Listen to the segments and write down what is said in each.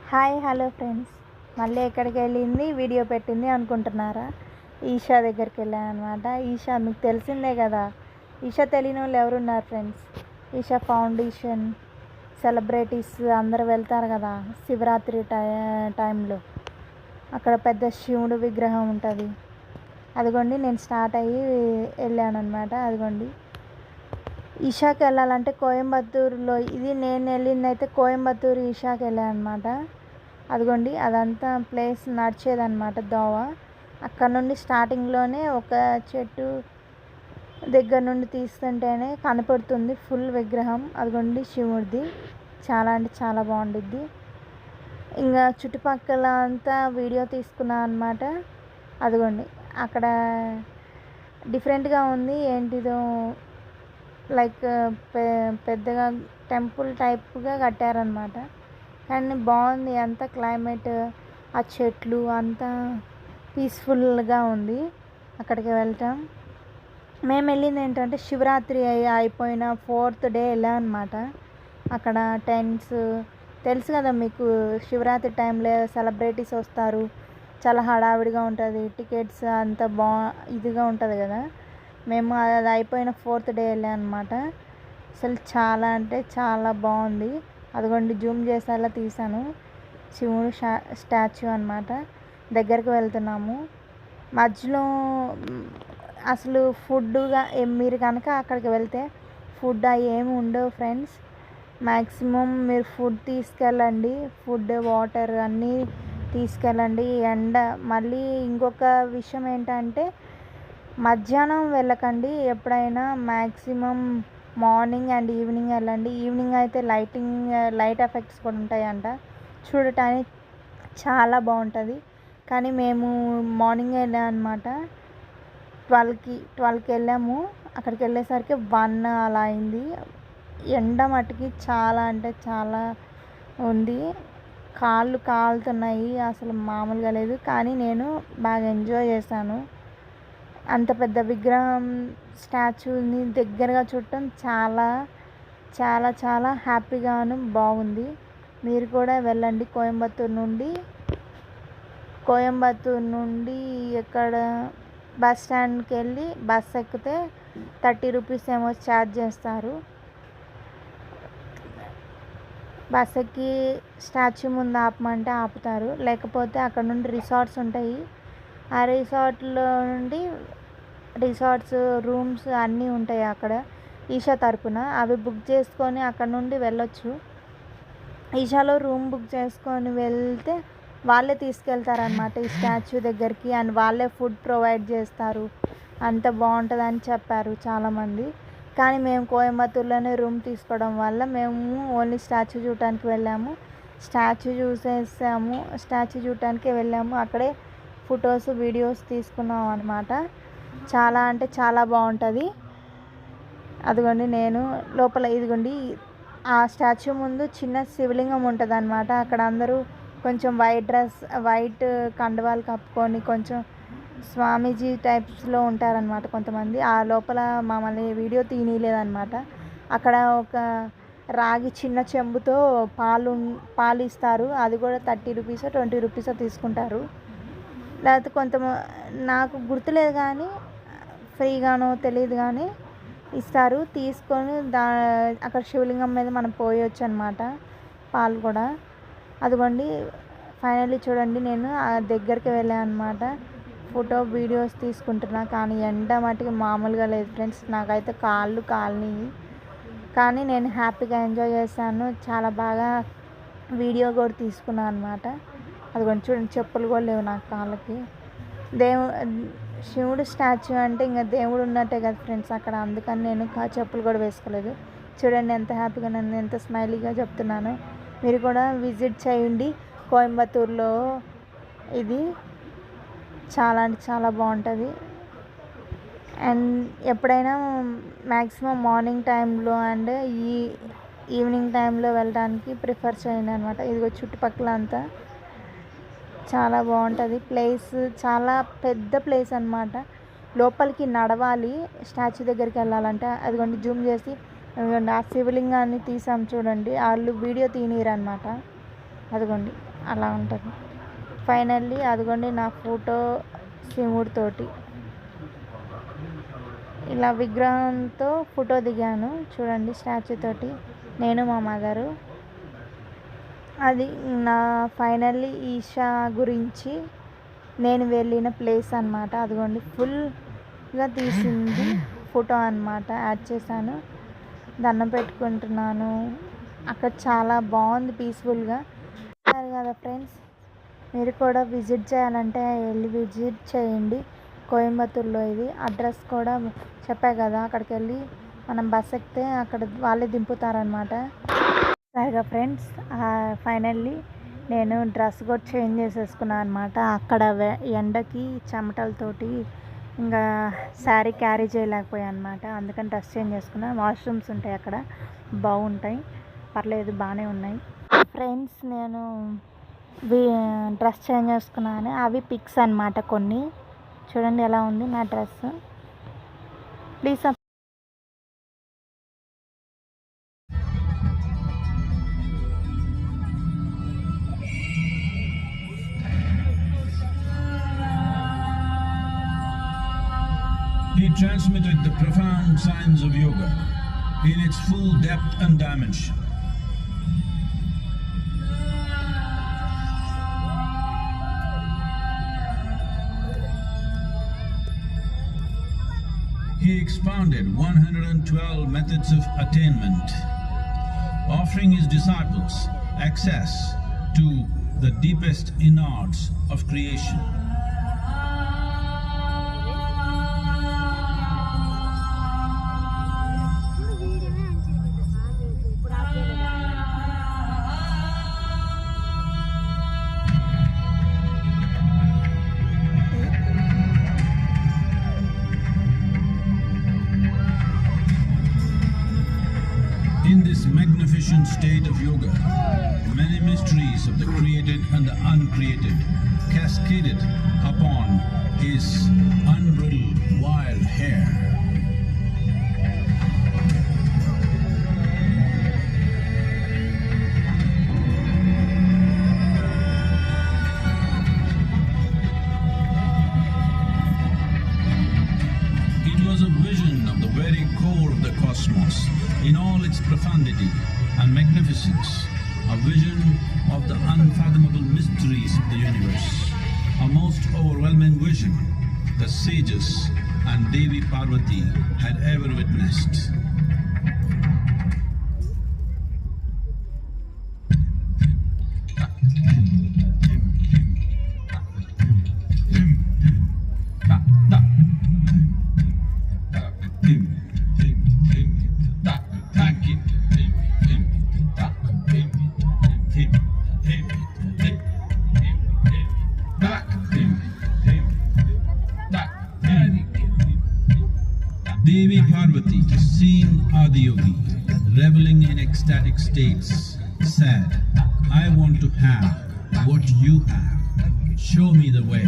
Hi hello friends, మళ్ళీ ఎక్కడికి వెళ్ళింది వీడియో పెట్టింది అనుకుంటున్నారా? ఈషా దగ్గరికి వెళ్ళాను అనమాట. ఈషా మీకు తెలిసిందే కదా. ఈషా తెలియని వాళ్ళు ఎవరున్నారు ఫ్రెండ్స్? ఈషా ఫౌండేషన్ సెలబ్రిటీస్ అందరూ వెళ్తారు కదా శివరాత్రి టైంలో. అక్కడ పెద్ద శివుడు విగ్రహం ఉంటుంది. అదిగోండి నేను స్టార్ట్ అయ్యి వెళ్ళాను అనమాట. అదిగోండి ఈషాకి వెళ్ళాలంటే కోయంబత్తూరులో, ఇది నేను వెళ్ళింది అయితే కోయంబత్తూరు ఈషాకి వెళ్ళాను అనమాట. అదిగోండి అదంతా ప్లేస్ నడిచేదన్నమాట దోవ. అక్కడ నుండి స్టార్టింగ్లోనే ఒక చెట్టు దగ్గర నుండి తీస్తుంటేనే కనపడుతుంది ఫుల్ విగ్రహం. అదిగోండి శివుడిది, చాలా అంటే చాలా బాగుండిద్ది. ఇంకా చుట్టుపక్కల అంతా వీడియో తీసుకున్నాను అనమాట. అదిగోండి అక్కడ డిఫరెంట్గా ఉంది, ఏంటిదో లైక్ పెద్దగా టెంపుల్ టైప్గా కట్టారనమాట. కానీ బాగుంది అంతా క్లైమేట్, ఆ చెట్లు అంతా పీస్ఫుల్గా ఉంది. అక్కడికి వెళ్తాం. మేము వెళ్ళింది ఏంటంటే శివరాత్రి అయిపోయిన 4th డే వెళ్ళాం అనమాట. అక్కడ టెంట్స్ తెలుసు కదా మీకు, శివరాత్రి టైంలో సెలబ్రిటీస్ వస్తారు, చాలా హడావిడిగా ఉంటుంది, టికెట్స్ అంతా ఇదిగా ఉంటుంది కదా. మేము అది అయిపోయిన 4th డే వెళ్ళాం అనమాట. అసలు చాలా అంటే చాలా బాగుంది. అదిగోండి జూమ్ చేసేలా తీసాను, శివుడు స్టాచ్యూ అనమాట. దగ్గరికి వెళ్తున్నాము. మధ్యలో అసలు ఫుడ్గా మీరు కనుక అక్కడికి వెళ్తే ఫుడ్ అవి ఏమి ఉండవు ఫ్రెండ్స్. మ్యాక్సిమం మీరు ఫుడ్ తీసుకెళ్ళండి, ఫుడ్ వాటర్ అన్నీ తీసుకెళ్ళండి. మళ్ళీ ఇంకొక విషయం ఏంటంటే మధ్యాహ్నం వెళ్ళకండి ఎప్పుడైనా. మ్యాక్సిమం మార్నింగ్ అండ్ ఈవినింగ్ వెళ్ళండి. ఈవినింగ్ అయితే లైట్ ఎఫెక్ట్స్ కూడా ఉంటాయంట, చూడటానికి చాలా బాగుంటుంది. కానీ మేము మార్నింగ్ వెళ్ళాం అనమాట. 12కి వెళ్ళాము. అక్కడికి వెళ్ళేసరికి 1 అలా అయింది. ఎండ మట్టుకి చాలా అంటే చాలా ఉంది, కాళ్ళు కాలుతున్నాయి, అసలు మామూలుగా లేదు. కానీ నేను బాగా ఎంజాయ్ చేశాను. అంత పెద్ద విగ్రహం స్టాచ్యూని దగ్గరగా చూడటం చాలా చాలా చాలా హ్యాపీగాను బాగుంది. మీరు కూడా వెళ్ళండి. కోయంబత్తూరు నుండి ఎక్కడ బస్ స్టాండ్కి వెళ్ళి బస్ ఎక్కితే 30 రూపీస్ ఏమో ఛార్జ్ చేస్తారు. బస్ ఎక్కి స్టాచ్యూ ముందు ఆపమంటే ఆపుతారు, లేకపోతే అక్కడ నుండి రిసార్ట్స్ ఉంటాయి. ఆ రిసార్ట్స్ రూమ్స్ అన్నీ ఉంటాయి అక్కడ ఈషా తరపున. అవి బుక్ చేసుకొని అక్కడ నుండి వెళ్ళొచ్చు. ఈషాలో రూమ్ బుక్ చేసుకొని వెళ్తే వాళ్ళే తీసుకెళ్తారనమాట ఈ స్టాచ్యూ దగ్గరికి, అండ్ వాళ్ళే ఫుడ్ ప్రొవైడ్ చేస్తారు. అంత బాగుంటుందని చెప్పారు చాలామంది. కానీ మేము కోయంబత్తూరులోనే రూమ్ తీసుకోవడం వల్ల మేము ఓన్లీ స్టాచ్యూ చూడటానికి వెళ్ళాము. స్టాచ్యూ చూడటానికే వెళ్ళాము. అక్కడే ఫొటోస్ వీడియోస్ తీసుకున్నాం అనమాట. చాలా అంటే చాలా బాగుంటుంది. అదిగోండి నేను లోపల, ఇదిగోండి ఆ స్టాచ్యూ ముందు చిన్న శివలింగం ఉంటుంది అనమాట. అక్కడ అందరూ కొంచెం వైట్ కండువాలు కప్పుకొని కొంచెం స్వామీజీ టైప్స్లో ఉంటారనమాట కొంతమంది. ఆ లోపల మమ్మల్ని వీడియో తీయలేదన్నమాట. అక్కడ ఒక రాగి చిన్న చెంబుతో పాలు ఇస్తారు. అది కూడా 30 రూపీసో 20 రూపీసో తీసుకుంటారు. లేకపోతే నాకు గుర్తులేదు కానీ ఫ్రీగానో తెలియదు కానీ ఇస్తారు. తీసుకొని అక్కడ శివలింగం మీద మనం పోయొచ్చు అనమాట పాలు కూడా. అదిగోండి ఫైనల్లీ చూడండి, నేను ఆ దగ్గరికి వెళ్ళాను అనమాట. ఫోటో వీడియోస్ తీసుకుంటున్నా, కానీ ఎండ మటుకు మామూలుగా లేదు ఫ్రెండ్స్. నాకైతే కాళ్ళు కాలినాయి, కానీ నేను హ్యాపీగా ఎంజాయ్ చేశాను. చాలా బాగా వీడియో కూడా తీసుకున్నాను అనమాట. అదిగోండి చూడండి, చెప్పులు కూడా లేవు నాకు కాళ్ళకి. శివుడు స్టాచ్యూ అంటే ఇంకా దేవుడు ఉన్నట్టే కదా ఫ్రెండ్స్ అక్కడ. అందుకని నేను చెప్పులు కూడా వేసుకోలేదు. చూడండి ఎంత హ్యాపీగా, నన్ను ఎంత స్మైలీగా చెప్తున్నాను. మీరు కూడా విజిట్ చేయండి కోయంబత్తూరులో. ఇది చాలా అంటే చాలా బాగుంటుంది. అండ్ ఎప్పుడైనా మ్యాక్సిమం మార్నింగ్ టైంలో అండ్ ఈవినింగ్ టైంలో వెళ్ళడానికి ప్రిఫర్ చేయండి అనమాట. ఇదిగో చుట్టుపక్కల అంతా చాలా బాగుంటుంది. ప్లేస్ చాలా పెద్ద ప్లేస్ అనమాట. లోపలికి నడవాలి స్టాచ్యూ దగ్గరికి వెళ్ళాలంటే. అదిగోండి జూమ్ చేసి అదిగోండి ఆ శివలింగాన్ని తీసాం చూడండి. వాళ్ళు వీడియో తీయనీరు అనమాట. అదిగోండి అలా ఉంటుంది. ఫైనల్లీ అదిగోండి నా ఫోటో శివుడితోటి ఇలా విగ్రహంతో ఫోటో దిగాను చూడండి, స్టాచ్యూ తోటి నేను మా మదరు. అది నా ఫైనల్లీ ఈషా గురించి నేను వెళ్ళిన ప్లేస్ అనమాట. అదిగోండి ఫుల్గా తీసింది ఫోటో అనమాట, యాడ్ చేశాను. దండం పెట్టుకుంటున్నాను. అక్కడ చాలా బాగుంది పీస్ఫుల్గా. కదా ఫ్రెండ్స్, మీరు కూడా విజిట్ చేయాలంటే వెళ్ళి విజిట్ చేయండి. కోయంబత్తూరులో ఇది. అడ్రస్ కూడా చెప్పా కదా, అక్కడికి వెళ్ళి మనం బస్ ఎక్కితే అక్కడ వాళ్ళే దింపుతారనమాట. సరిగా ఫ్రెండ్స్, ఫైనల్లీ నేను డ్రెస్ కూడా చేంజ్ చేసేసుకున్నాను అనమాట. అక్కడ ఎండకి చెమటలతోటి ఇంకా శారీ క్యారీ చేయలేకపోయాను అనమాట. అందుకని డ్రెస్ చేంజ్ చేసుకున్నాను. వాష్రూమ్స్ ఉంటాయి అక్కడ, బాగుంటాయి, పర్లేదు, బాగానే ఉన్నాయి. ఫ్రెండ్స్, నేను డ్రెస్ చేంజ్ చేసుకున్నాను. అవి పిక్స్ అనమాట కొన్ని. చూడండి ఎలా ఉంది నా dress. Please He transmitted the profound science of yoga in its full depth and dimension. He expounded 112 methods of attainment, offering his disciples access to the deepest innards of creation. In this magnificent state of yoga, many mysteries of the created and the uncreated cascaded upon his unbridled wild hair. It was a vision of the very core of the cosmos in all its profundity and magnificence, a vision of the unfathomable mysteries of the universe, a most overwhelming vision the sages and Devi Parvati had ever witnessed. Devi Parvati, seeing Adiyogi reveling in ecstatic states, said, "I want to have what you have. Show me the way."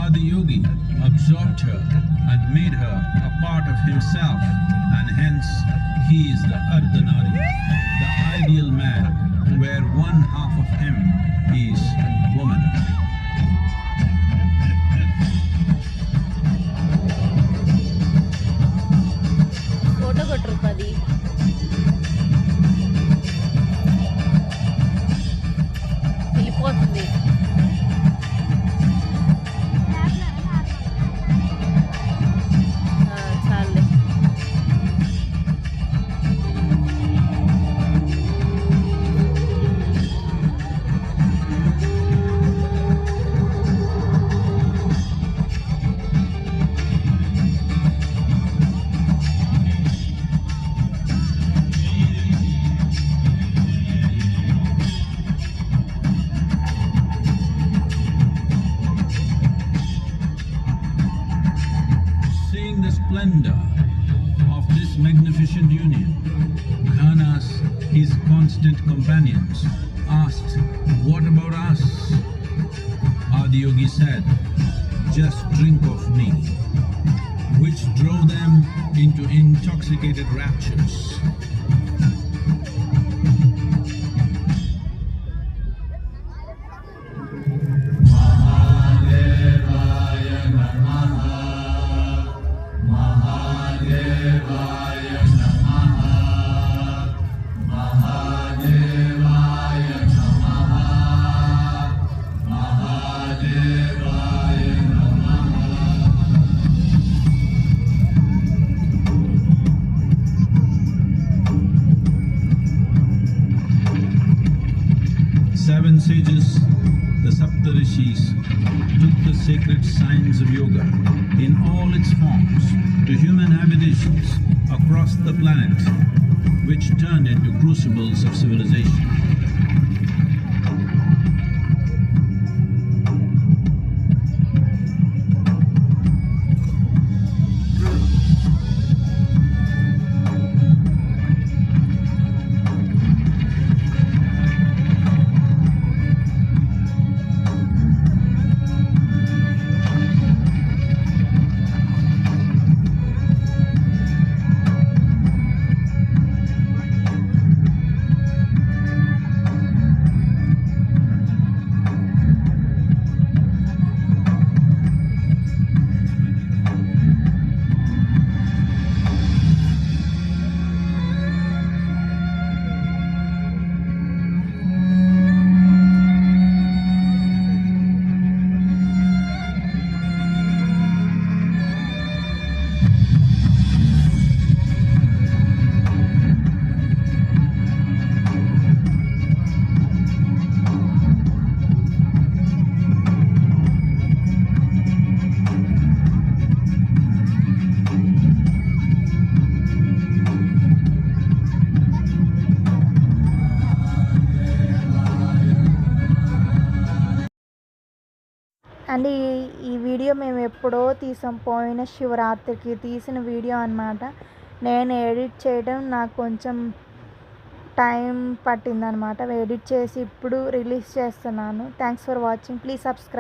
Adiyogi absorbed her and made her a part of himself, and hence he is the Ardhanari, the ideal man, where one half of him is woman. Photo కొట్టరు పది. వస్తుంది. చాలే. Seeing the splendor of this magnificent union, Ghanas, his constant companions, asked, "What about us?" Adiyogi said, "Just drink of me," which drove them into intoxicated raptures. Seven sages, the Saptarishis, took the sacred science of yoga in all its forms to human habitations across the planet, which turned into crucibles of civilization. And ఈ video మేము ఎప్పుడో తీసాం, పోయిన శివరాత్రికి తీసిన video అన్నమాట. నేను edit చేయడం నాకు కొంచెం టైం పట్టిందనమాట. ఎడిట్ చేసి ఇప్పుడు రిలీజ్ చేస్తున్నాను. Thanks for watching. Please subscribe.